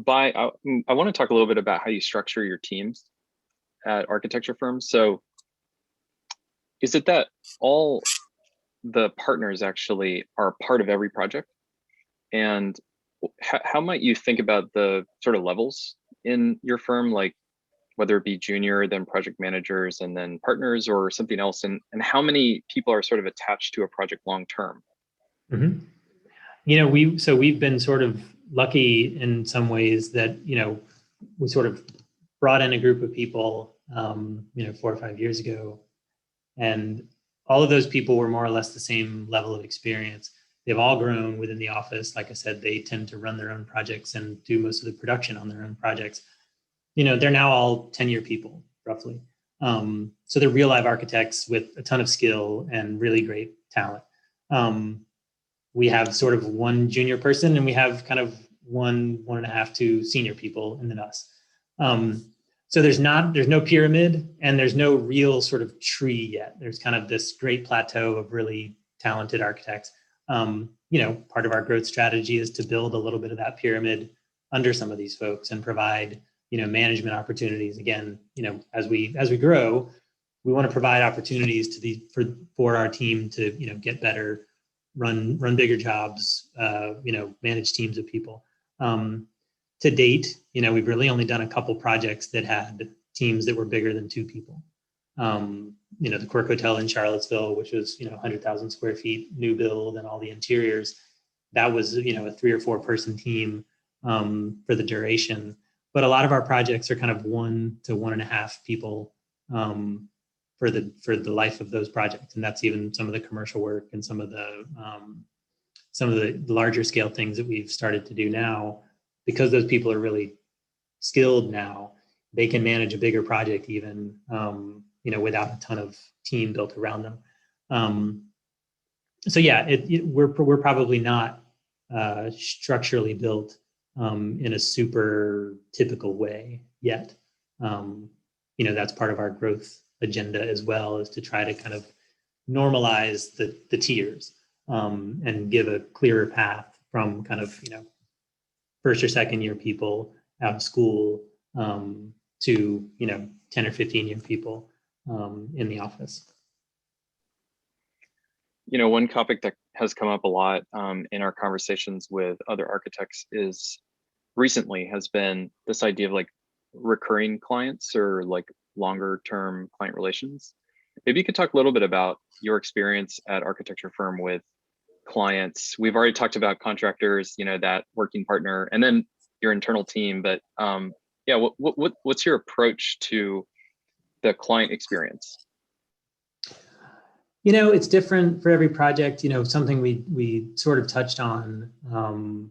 Speaker 3: I want to talk a little bit about how you structure your teams at architecture firms. So is it that all the partners actually are part of every project? And how might you think about the sort of levels in your firm, like whether it be junior, then project managers, and then partners, or something else? And how many people are sort of attached to a project long term?
Speaker 2: Mm-hmm. We've been sort of lucky in some ways that, we sort of brought in a group of people, 4 or 5 years ago, and all of those people were more or less the same level of experience. They've all grown within the office. Like I said, they tend to run their own projects and do most of the production on their own projects. They're now all tenure people, roughly. So they're real live architects with a ton of skill and really great talent. We have sort of one junior person, and we have kind of one and a half, two senior people, and then us. So there's no pyramid, and there's no real sort of tree yet. There's kind of this great plateau of really talented architects. Part of our growth strategy is to build a little bit of that pyramid under some of these folks and provide, management opportunities. Again, as we grow, we want to provide opportunities for our team to, get better, run bigger jobs, manage teams of people. To date, we've really only done a couple projects that had teams that were bigger than 2 people. The Quirk Hotel in Charlottesville, which was, 100,000 square feet, new build and all the interiors, that was, a 3 or 4 person team for the duration. But a lot of our projects are kind of 1 to 1.5 people for the life of those projects. And that's even some of the commercial work and some of the larger scale things that we've started to do now. Because those people are really skilled now, they can manage a bigger project even, without a ton of team built around them. So yeah, we're probably not structurally built in a super typical way yet. That's part of our growth agenda as well, is to try to kind of normalize the tiers and give a clearer path from kind of, first or second year people out of school to 10 or 15 year people in the office.
Speaker 3: One topic that has come up a lot in our conversations with other architects has been this idea of like recurring clients or like longer term client relations. Maybe you could talk a little bit about your experience at Architecture Firm with clients. We've already talked about contractors, that working partner, and then your internal team. But what's your approach to the client experience?
Speaker 2: It's different for every project. Something we sort of touched on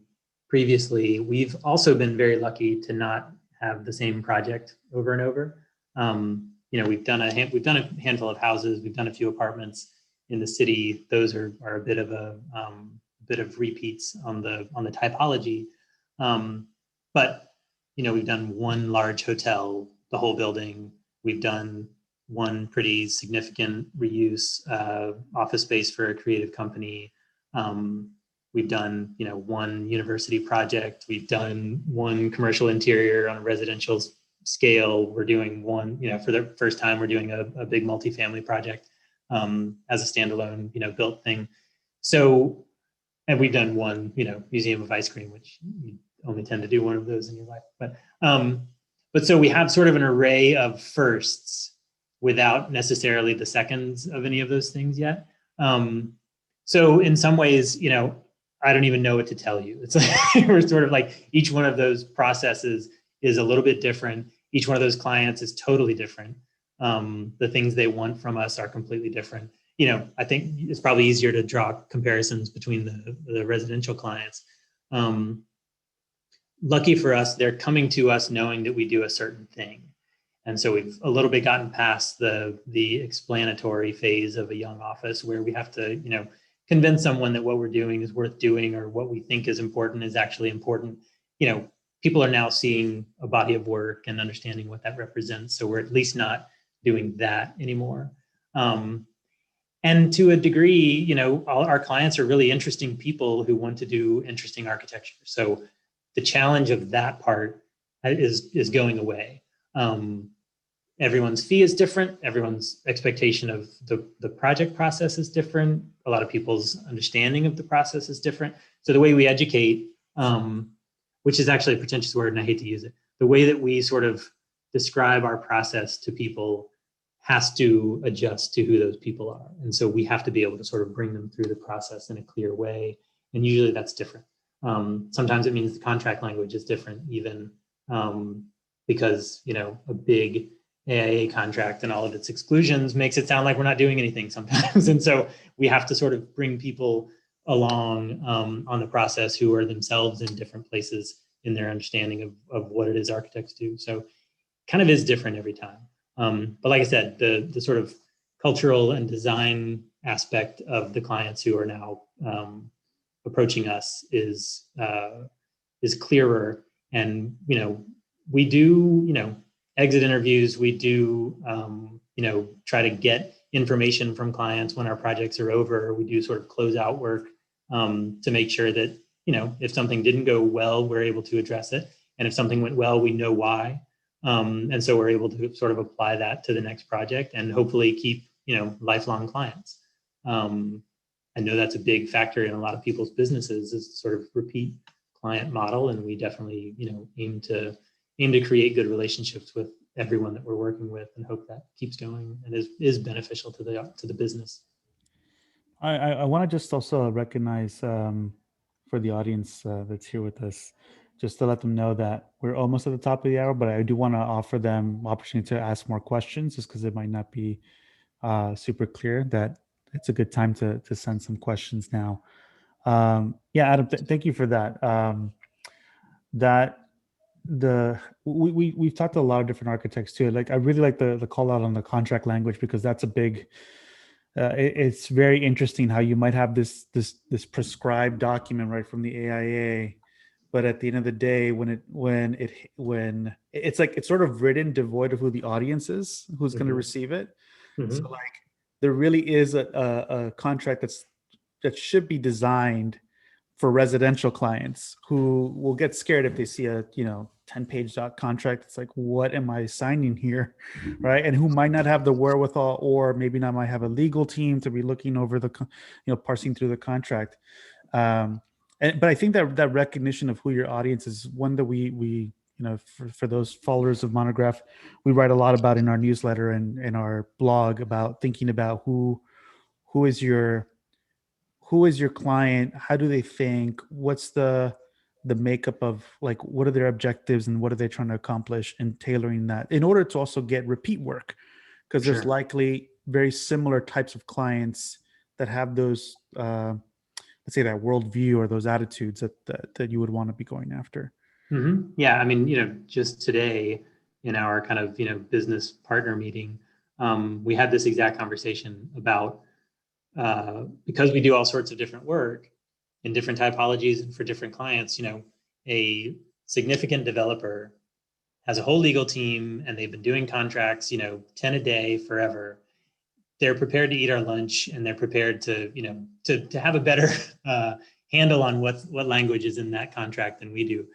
Speaker 2: previously. We've also been very lucky to not have the same project over and over. We've done a handful of houses. We've done a few apartments in the city. Those are a bit of repeats on the typology. But we've done one large hotel, the whole building. We've done one pretty significant reuse office space for a creative company. We've done one university project. We've done one commercial interior on a residential scale. We're doing one, for the first time, we're doing a big multifamily project as a standalone, built thing. So, and we've done one, museum of ice cream, which you only tend to do one of those in your life. But so we have sort of an array of firsts without necessarily the seconds of any of those things yet. So in some ways, I don't even know what to tell you. It's like we're sort of like each one of those processes is a little bit different. Each one of those clients is totally different. The things they want from us are completely different. I think it's probably easier to draw comparisons between the residential clients. Lucky for us, they're coming to us knowing that we do a certain thing. And so we've a little bit gotten past the explanatory phase of a young office where we have to, convince someone that what we're doing is worth doing, or what we think is important is actually important. People are now seeing a body of work and understanding what that represents. So we're at least not doing that anymore. And to a degree, all our clients are really interesting people who want to do interesting architecture. So the challenge of that part is going away. Everyone's fee is different. Everyone's expectation of the project process is different. A lot of people's understanding of the process is different. So the way we educate, which is actually a pretentious word and I hate to use it, the way that we sort of describe our process to people has to adjust to who those people are. And so we have to be able to sort of bring them through the process in a clear way. And usually that's different. Sometimes it means the contract language is different even. because, a big AIA contract and all of its exclusions makes it sound like we're not doing anything sometimes. And so we have to sort of bring people along on the process who are themselves in different places in their understanding of what it is architects do. So kind of is different every time. But like I said, the sort of cultural and design aspect of the clients who are now approaching us is clearer. And, we do, exit interviews, we do, try to get information from clients when our projects are over. We do sort of closeout work to make sure that, if something didn't go well, we're able to address it. And if something went well, we know why. And so we're able to sort of apply that to the next project and hopefully keep, lifelong clients. I know that's a big factor in a lot of people's businesses, is sort of repeat client model. And we definitely, aim to create good relationships with everyone that we're working with, and hope that keeps going and is beneficial to the business.
Speaker 1: I want to just also recognize for the audience that's here with us, just to let them know that we're almost at the top of the hour, but I do want to offer them opportunity to ask more questions, just because it might not be super clear. That it's a good time to send some questions now. Yeah, Adam, thank you for that. We've talked to a lot of different architects too. Like, I really like the call out on the contract language, because that's a big. It's very interesting how you might have this prescribed document right from the AIA, but at the end of the day, when it's like, it's sort of written devoid of who the audience is, who's going to receive it. So like, there really is a contract that should be designed for residential clients who will get scared if they see a 10-page contract. It's like, what am I signing here, right? And who might not have the wherewithal, or maybe not might have a legal team to be looking over the parsing through the contract. But I think that recognition of who your audience is one that we for those followers of Monograph, we write a lot about in our newsletter and in our blog, about thinking about who is your client, how do they think, what's the makeup of, like, what are their objectives and what are they trying to accomplish, and tailoring that in order to also get repeat work, because there's likely very similar types of clients that have those let's say that worldview or those attitudes that you would want to be going after.
Speaker 2: Yeah, I mean, just today in our kind of business partner meeting, we had this exact conversation about because we do all sorts of different work in different typologies and for different clients. A significant developer has a whole legal team, and they've been doing contracts 10 a day forever. They're prepared to eat our lunch, and they're prepared to to have a better handle on what language is in that contract than we do.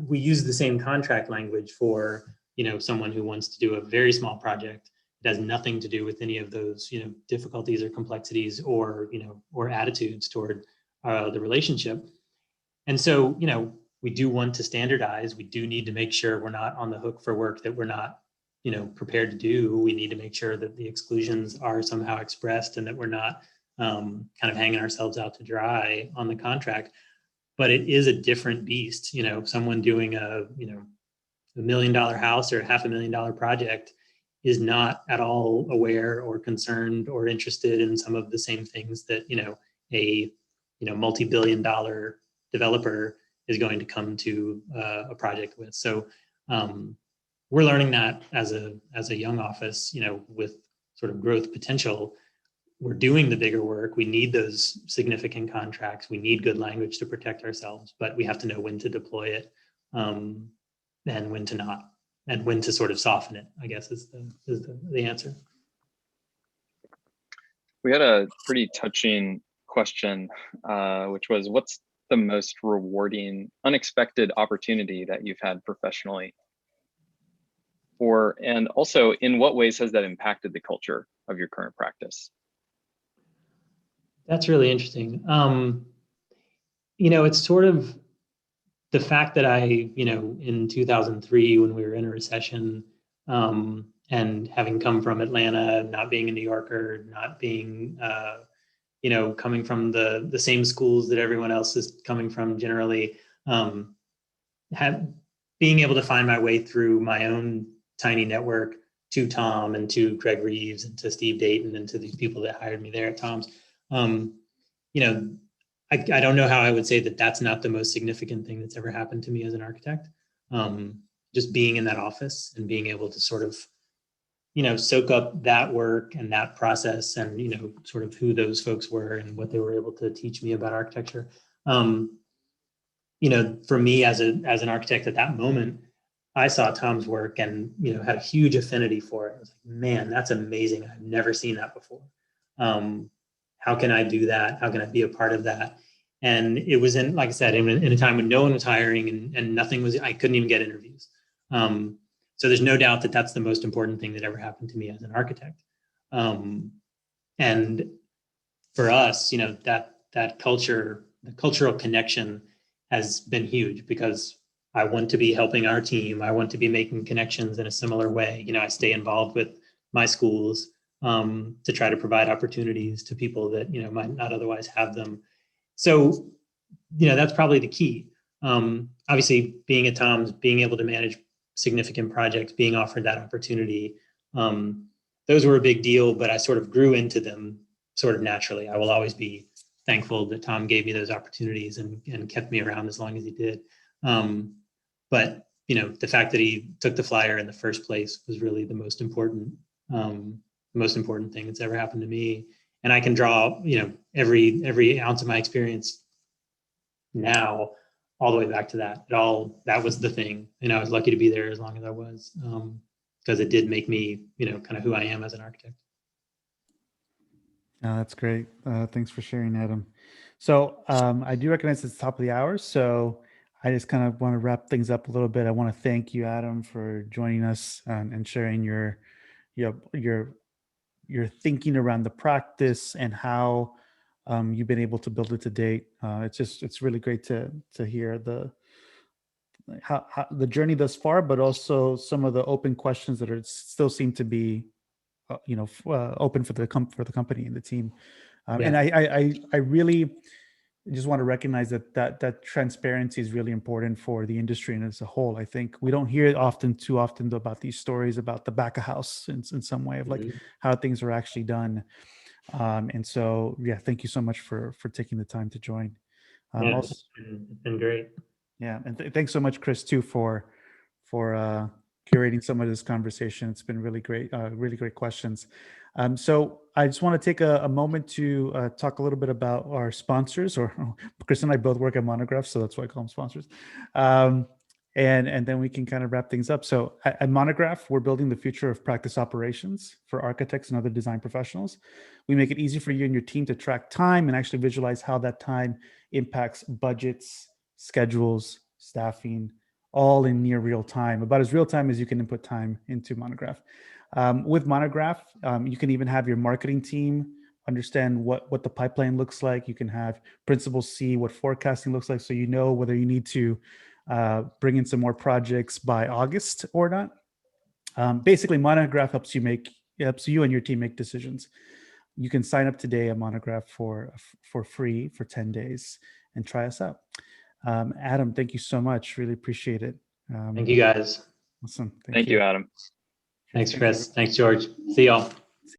Speaker 2: We use the same contract language for someone who wants to do a very small project. It has nothing to do with any of those difficulties or complexities or or attitudes toward the relationship. And so we do want to standardize. We do need to make sure we're not on the hook for work that we're not prepared to do. We need to make sure that the exclusions are somehow expressed, and that we're not kind of hanging ourselves out to dry on the contract. But it is a different beast. Someone doing a $1 million house or $500,000 project is not at all aware or concerned or interested in some of the same things that a multi-billion-dollar developer is going to come to a project with. So we're learning that as a young office, with sort of growth potential. We're doing the bigger work. We need those significant contracts. We need good language to protect ourselves, but we have to know when to deploy it and when to not, and when to sort of soften it, I guess is the answer.
Speaker 3: We had a pretty touching question, which was, what's the most rewarding, unexpected opportunity that you've had professionally? And also, in what ways has that impacted the culture of your current practice?
Speaker 2: That's really interesting. It's sort of the fact that I, in 2003, when we were in a recession, and having come from Atlanta, not being a New Yorker, not being, coming from the same schools that everyone else is coming from generally, being able to find my way through my own tiny network to Tom and to Greg Reeves and to Steve Dayton and to these people that hired me there at Tom's, you know, I don't know how I would say that that's not the most significant thing that's ever happened to me as an architect. Just being in that office and being able to sort of, you know, soak up that work and that process and, you know, sort of who those folks were and what they were able to teach me about architecture. You know, for me as an architect at that moment, I saw Tom's work and, you know, had a huge affinity for it. I was like, man, that's amazing. I've never seen that before. How can I do that? How can I be a part of that? And it was in, like I said, in a time when no one was hiring and nothing was, I couldn't even get interviews. So there's no doubt that that's the most important thing that ever happened to me as an architect. And for us, you know, that culture, the cultural connection has been huge because I want to be helping our team. I want to be making connections in a similar way. You know, I stay involved with my schools to try to provide opportunities to people that, you know, might not otherwise have them. So, you know, that's probably the key. Obviously, being at Tom's, being able to manage significant projects, being offered that opportunity, those were a big deal, but I sort of grew into them sort of naturally. I will always be thankful that Tom gave me those opportunities and kept me around as long as he did. But, you know, the fact that he took the flyer in the first place was really the most important thing that's ever happened to me. And I can draw, you know, every ounce of my experience now all the way back to that. That was the thing. And I was lucky to be there as long as I was, because it did make me, you know, kind of who I am as an architect.
Speaker 1: Oh, that's great. Thanks for sharing, Adam. So I do recognize it's the top of the hour, so I just kind of want to wrap things up a little bit. I want to thank you, Adam, for joining us and sharing your thinking around the practice and how you've been able to build it to date. It's really great to hear how the journey thus far, but also some of the open questions that still seem to be open for the company and the team. And I really just want to recognize that transparency is really important for the industry and as a whole. I think we don't hear too often about these stories about the back of house in some way of like how things are actually done. And so, yeah, thank you so much for taking the time to join.
Speaker 2: It's been great.
Speaker 1: Yeah, and thanks so much, Chris, too, for curating some of this conversation. It's been really great questions. So I just want to take a moment to talk a little bit about our sponsors, or Chris and I both work at Monograph, so that's why I call them sponsors. And then we can kind of wrap things up. So at Monograph, we're building the future of practice operations for architects and other design professionals. We make it easy for you and your team to track time and actually visualize how that time impacts budgets, schedules, staffing, all in near real time, about as real time as you can input time into Monograph. With Monograph, you can even have your marketing team understand what the pipeline looks like. You can have principals see what forecasting looks like, so you know whether you need to bring in some more projects by August or not. Basically, Monograph helps you and your team make decisions. You can sign up today at Monograph for free for 10 days and try us out. Adam, thank you so much. Really appreciate it.
Speaker 2: Thank you, guys.
Speaker 1: Awesome.
Speaker 3: Thank you, Adam.
Speaker 2: Thanks, Chris. Thanks, George. See y'all.